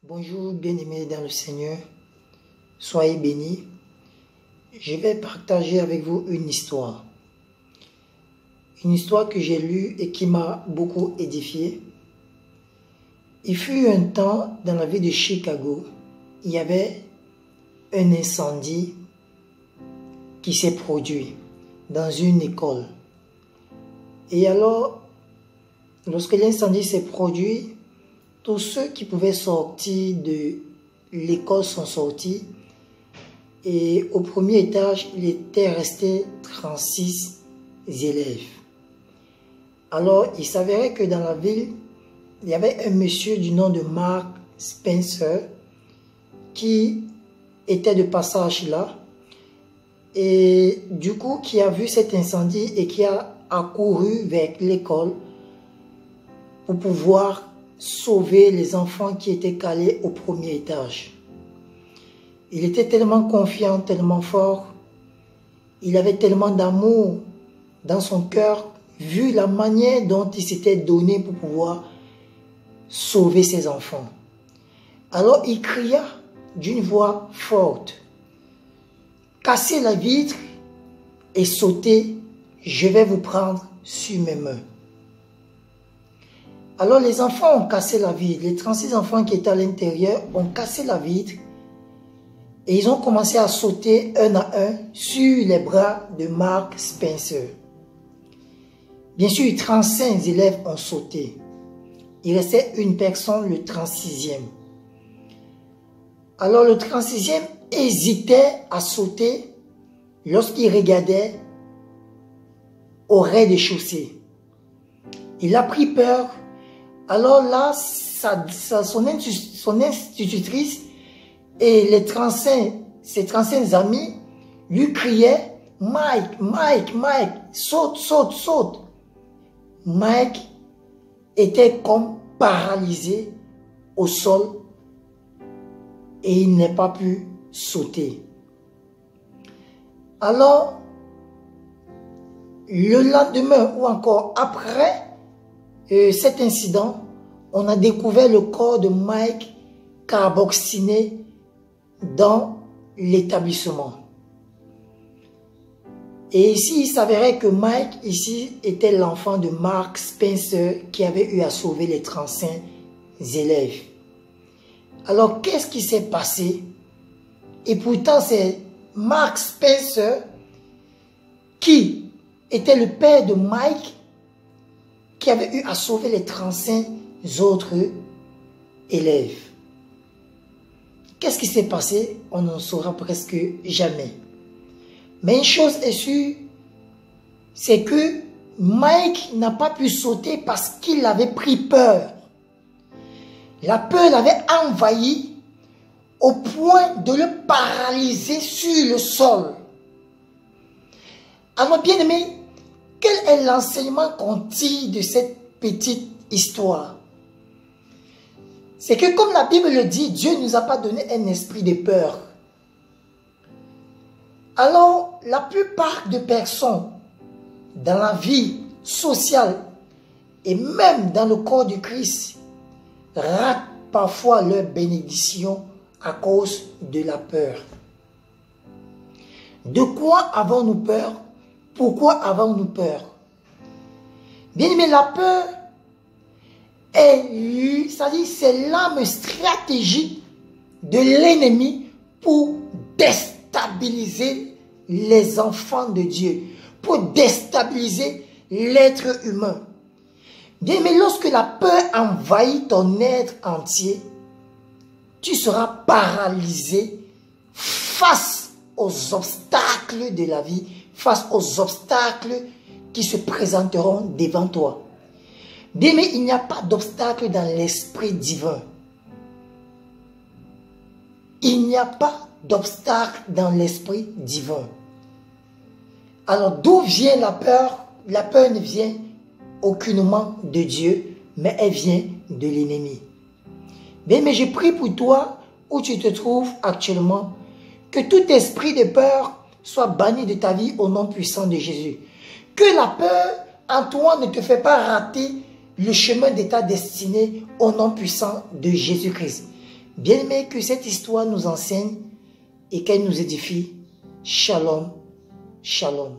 Bonjour bien-aimés dans le Seigneur, soyez bénis. Je vais partager avec vous une histoire que j'ai lue et qui m'a beaucoup édifié. Il fut un temps dans la ville de Chicago, il y avait un incendie qui s'est produit dans une école. Et alors, lorsque l'incendie s'est produit, tous ceux qui pouvaient sortir de l'école sont sortis. Et au premier étage, il était resté 36 élèves. Alors, il s'avérait que dans la ville, il y avait un monsieur du nom de Mark Spencer qui était de passage là. Et du coup, qui a vu cet incendie et qui a accouru vers l'école pour pouvoir sauver les enfants qui étaient calés au premier étage. Il était tellement confiant, tellement fort. Il avait tellement d'amour dans son cœur, vu la manière dont il s'était donné pour pouvoir sauver ses enfants. Alors il cria d'une voix forte: cassez la vitre et sautez, je vais vous prendre sur mes mains. Alors les enfants ont cassé la vitre, les 36 enfants qui étaient à l'intérieur ont cassé la vitre et ils ont commencé à sauter un à un sur les bras de Mark Spencer. Bien sûr, 35 élèves ont sauté. Il restait une personne, le 36e. Alors le 36e hésitait à sauter lorsqu'il regardait au rez-de-chaussée. Il a pris peur. Alors là, son institutrice et ses 35 amis lui criaient: Mike, Mike, Mike, saute, saute, saute. Mike était comme paralysé au sol et il n'a pas pu sauter. Alors, le lendemain ou encore après cet incident, on a découvert le corps de Mike carboxiné dans l'établissement. Et ici, il s'avérait que Mike, ici, était l'enfant de Mark Spencer qui avait eu à sauver les 35 élèves. Alors, qu'est-ce qui s'est passé? Et pourtant, c'est Mark Spencer qui était le père de Mike qui avait eu à sauver les 35 autres élèves. Qu'est-ce qui s'est passé? On n'en saura presque jamais. Mais une chose est sûre, c'est que Mike n'a pas pu sauter parce qu'il avait pris peur. La peur l'avait envahi au point de le paralyser sur le sol. Alors bien aimé, quel est l'enseignement qu'on tire de cette petite histoire? C'est que comme la Bible le dit, Dieu ne nous a pas donné un esprit de peur. Alors, la plupart des personnes dans la vie sociale et même dans le corps du Christ ratent parfois leur bénédiction à cause de la peur. De quoi avons-nous peur? Pourquoi avons-nous peur? Bien aimé, la peur c'est l'arme stratégique de l'ennemi pour déstabiliser les enfants de Dieu, pour déstabiliser l'être humain. Bien aimé, lorsque la peur envahit ton être entier, tu seras paralysé face aux obstacles de la vie, face aux obstacles qui se présenteront devant toi. Bien, mais il n'y a pas d'obstacle dans l'esprit divin. Il n'y a pas d'obstacle dans l'esprit divin. Alors, d'où vient la peur? La peur ne vient aucunement de Dieu, mais elle vient de l'ennemi. Bien, mais je prie pour toi, où tu te trouves actuellement, que tout esprit de peur soit banni de ta vie au nom puissant de Jésus. Que la peur en toi ne te fait pas rater le chemin de ta destinée au nom puissant de Jésus-Christ. Bien-aimés, que cette histoire nous enseigne et qu'elle nous édifie. Shalom, shalom.